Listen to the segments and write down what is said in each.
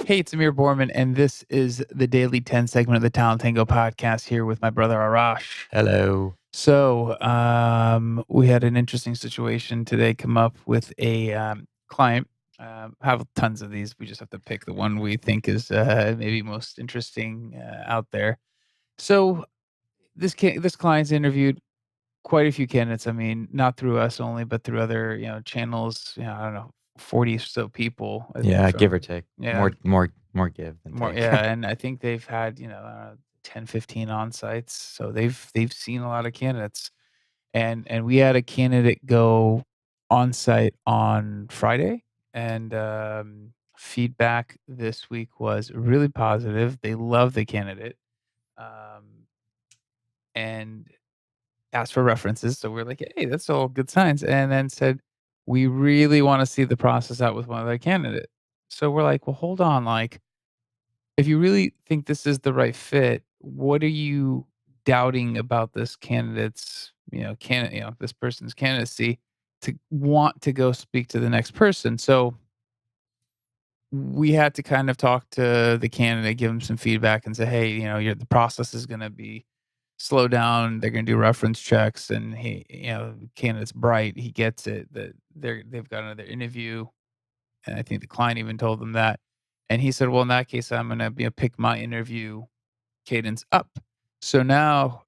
Hey, it's Amir Borman, and this is the Daily 10 segment of the Talent Tango podcast here with my brother Arash. Hello. We had an interesting situation today come up with a client. Have tons of these. We just have to pick the one we think is maybe most interesting out there. So this client's interviewed quite a few candidates. I mean, not through us only, but through other channels. I don't know, 40 or so people. I think Yeah, give or from take. yeah, More give than more, take. yeah, and I think they've had, 10, 15 on-sites, so they've seen a lot of candidates, and we had a candidate go on-site on Friday, and, feedback this week was really positive. They love the candidate, um, and asked for references, so we're like, "Hey, that's all good signs," and then said, "We really wanna see the process out with one other candidate." So we're like, "Well, hold on, like, if you really think this is the right fit, what are you doubting about this candidate's, this person's candidacy to want to go speak to the next person?" So we had to kind of talk to the candidate, give him some feedback and say, "Hey, the process is going to be slow down. They're going to do reference checks." And the candidate's bright. He gets it that they've got another interview. And I think the client even told them that. And he said, "Well, in that case, I'm gonna pick my interview cadence up." So now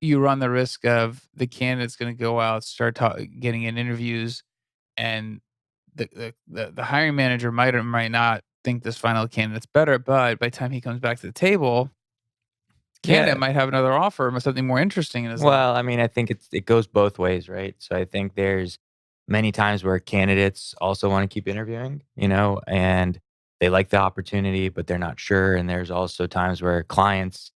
you run the risk of the candidate's gonna go out, start getting in interviews, and the hiring manager might or might not think this final candidate's better, but by the time he comes back to the table, candidate Yeah. might have another offer or something more interesting in his lap. Well, I mean, I think it goes both ways, right? So I think there's many times where candidates also want to keep interviewing, and they like the opportunity, but they're not sure. And there's also times where clients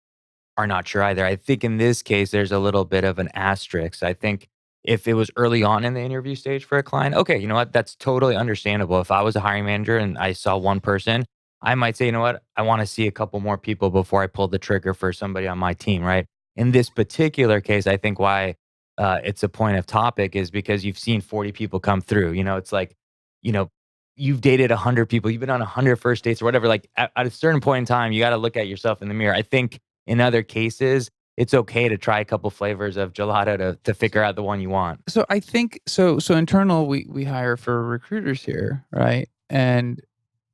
are not sure either. I think in this case, there's a little bit of an asterisk. I think if it was early on in the interview stage for a client, okay, you know what? That's totally understandable. If I was a hiring manager and I saw one person, I might say, you know what? I want to see a couple more people before I pull the trigger for somebody on my team, right? In this particular case, I think why it's a point of topic is because you've seen 40 people come through. It's like, you know, you've dated 100 people, you've been on 100 first dates or whatever. Like at a certain point in time, you got to look at yourself in the mirror. I think in other cases, it's okay to try a couple flavors of gelato to figure out the one you want. So I think so internal we hire for recruiters here, right? And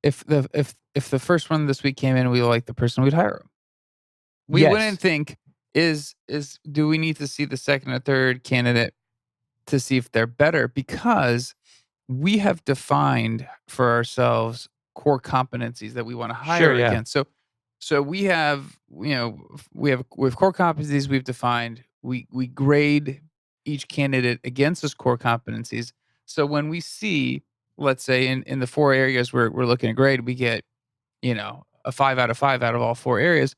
if the first one this week came in and we like the person, we'd hire 'em. We wouldn't Yes. think, do we need to see the second or third candidate to see if they're better? Because we have defined for ourselves core competencies that we wanna Sure, hire yeah. against. So we have, we have core competencies we've defined. We grade each candidate against those core competencies. So when we see, let's say in the 4 areas we're looking to grade, we get, a 5 out of 5 out of all 4 areas.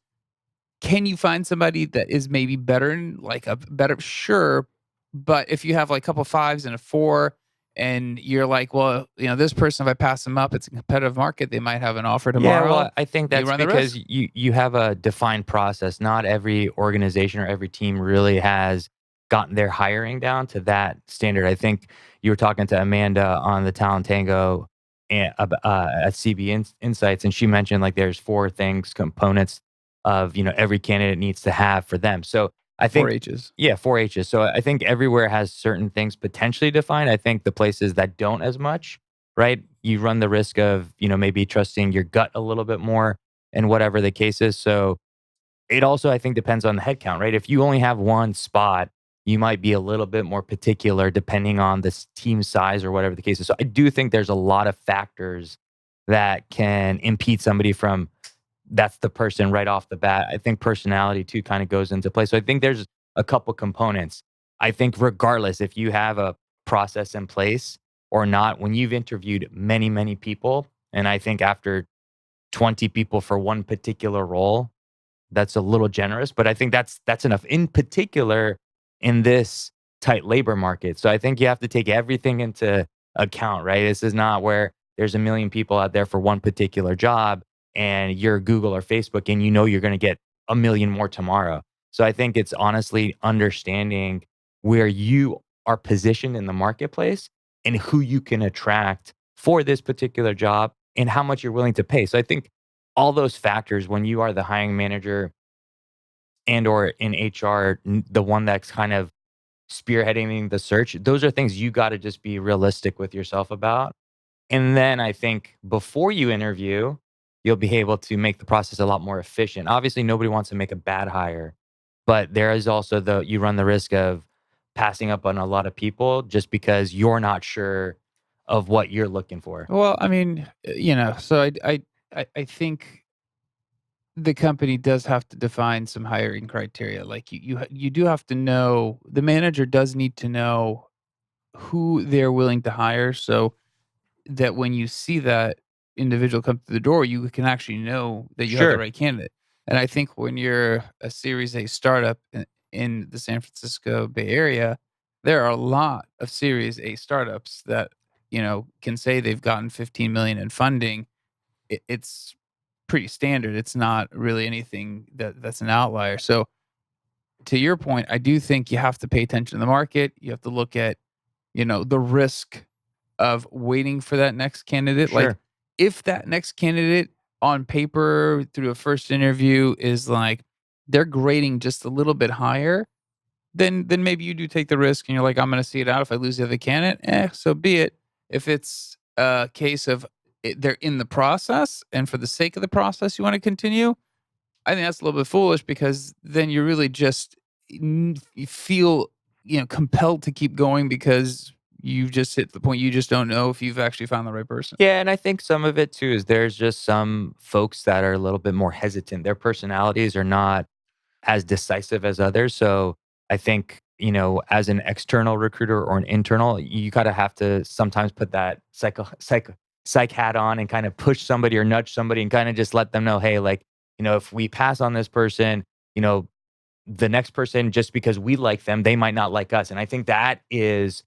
Can you find somebody that is maybe better in like a better, sure, but if you have like a couple fives and a 4 and you're like, "Well, this person, if I pass them up, it's a competitive market, they might have an offer Yeah, tomorrow." well, I think You that's run the because risk. you have a defined process. Not every organization or every team really has gotten their hiring down to that standard. I think you were talking to Amanda on the Talent Tango at CB Insights, and she mentioned like there's 4 components of every candidate needs to have for them. So I 4 think H's. yeah, 4 H's. So I think everywhere has certain things potentially defined. I think the places that don't as much, right? You run the risk of, maybe trusting your gut a little bit more and whatever the case is. So it also, I think, depends on the headcount, right? If you only have one spot, you might be a little bit more particular depending on the team size or whatever the case is. So I do think there's a lot of factors that can impede somebody from that's the person right off the bat. I think personality too kind of goes into play. So I think there's a couple components. I think regardless if you have a process in place or not, when you've interviewed many, many people, and I think after 20 people for one particular role, that's a little generous, but I think that's enough. In particular, in this tight labor market. So I think you have to take everything into account, right? This is not where there's a million people out there for one particular job and you're Google or Facebook and you're going to get a million more tomorrow. So I think it's honestly understanding where you are positioned in the marketplace and who you can attract for this particular job and how much you're willing to pay. So I think all those factors when you are the hiring manager and or in HR, the one that's kind of spearheading the search, those are things you got to just be realistic with yourself about. And then I think before you interview, you'll be able to make the process a lot more efficient. Obviously, nobody wants to make a bad hire, but there is also you run the risk of passing up on a lot of people just because you're not sure of what you're looking for. Well, I mean, so I think the company does have to define some hiring criteria. Like you do have to know the manager does need to know who they're willing to hire, so that when you see that individual come through the door, you can actually know that you have the Sure. right candidate. And I think when you're a Series A startup in the San Francisco Bay Area, there are a lot of Series A startups that can say they've gotten 15 million in funding. It's pretty standard. It's not really anything that's an outlier. So to your point, I do think you have to pay attention to the market. You have to look at the risk of waiting for that next candidate. Like, Sure. if that next candidate on paper through a first interview is like they're grading just a little bit higher, then maybe you do take the risk and you're like, I'm gonna see it out. If I lose the other candidate, so be it. If it's a case of they're in the process and for the sake of the process you want to continue, I think that's a little bit foolish because then you really just you feel compelled to keep going because you've just hit the point you just don't know if you've actually found the right person. Yeah, and I think some of it too is there's just some folks that are a little bit more hesitant. Their personalities are not as decisive as others. So I think, as an external recruiter or an internal, you gotta have to sometimes put that psych hat on and kind of push somebody or nudge somebody and kind of just let them know, hey, like, if we pass on this person, you know, the next person, just because we like them, they might not like us. And I think that is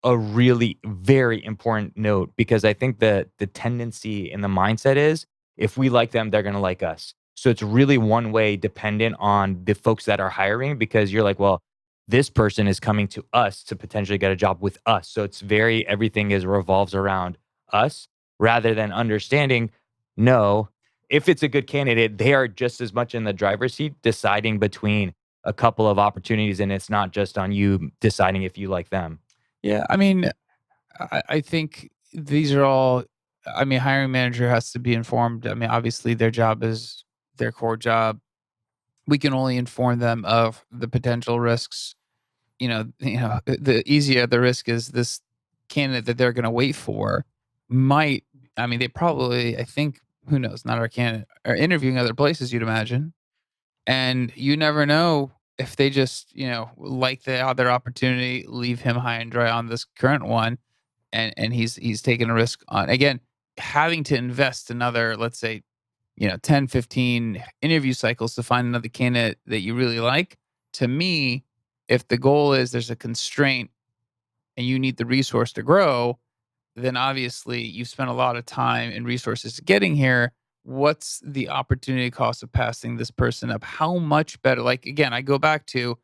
a really very important note because I think the tendency and the mindset is if we like them, they're going to like us. So it's really one way dependent on the folks that are hiring because you're like, well, this person is coming to us to potentially get a job with us. So it's very everything is revolves around us rather than understanding no, if it's a good candidate, they are just as much in the driver's seat deciding between a couple of opportunities, and it's not just on you deciding if you like them. Yeah, I mean, I think these are all. I mean, hiring manager has to be informed. I mean, obviously, their job is their core job. We can only inform them of the potential risks. The easier the risk is this candidate that they're going to wait for might. I mean, they probably. I think who knows? Not our candidate are interviewing other places. You'd imagine. And you never know if they just, like the other opportunity, leave him high and dry on this current one, and he's taking a risk on again having to invest another, let's say, 10, 15 interview cycles to find another candidate that you really like. To me, if the goal is there's a constraint and you need the resource to grow, then obviously you've spent a lot of time and resources getting here. What's the opportunity cost of passing this person up? How much better? Like, again, I go back to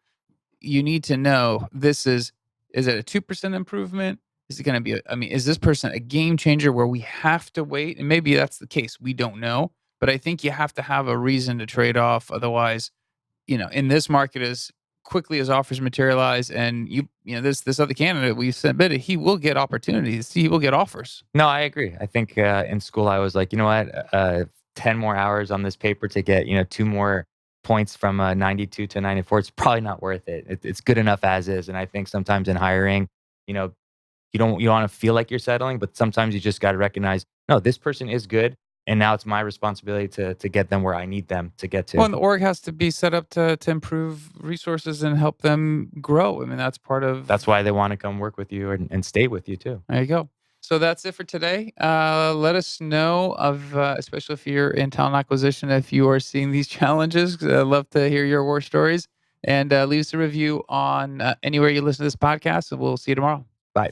you need to know is it a 2% improvement? Is it going to be, I mean, is this person a game changer where we have to wait? And maybe that's the case. We don't know. But I think you have to have a reason to trade off. Otherwise, in this market, as quickly as offers materialize, and this other candidate we submitted, he will get opportunities. He will get offers. No, I agree. I think in school I was like, you know what, 10 more hours on this paper to get 2 more points from 92 to 94. It's probably not worth it. It's good enough as is. And I think sometimes in hiring, you know, you don't want to feel like you're settling, but sometimes you just got to recognize, no, this person is good, and now it's my responsibility to get them where I need them to get Well, to. and the org has to be set up to improve resources and help them grow. I mean, that's part That's of. why they want to come work with you and stay with you too. There you go. So that's it for today. Let us know especially if you're in talent acquisition, if you are seeing these challenges. 'Cause I'd love to hear your war stories, and leave us a review on anywhere you listen to this podcast. And we'll see you tomorrow. Bye.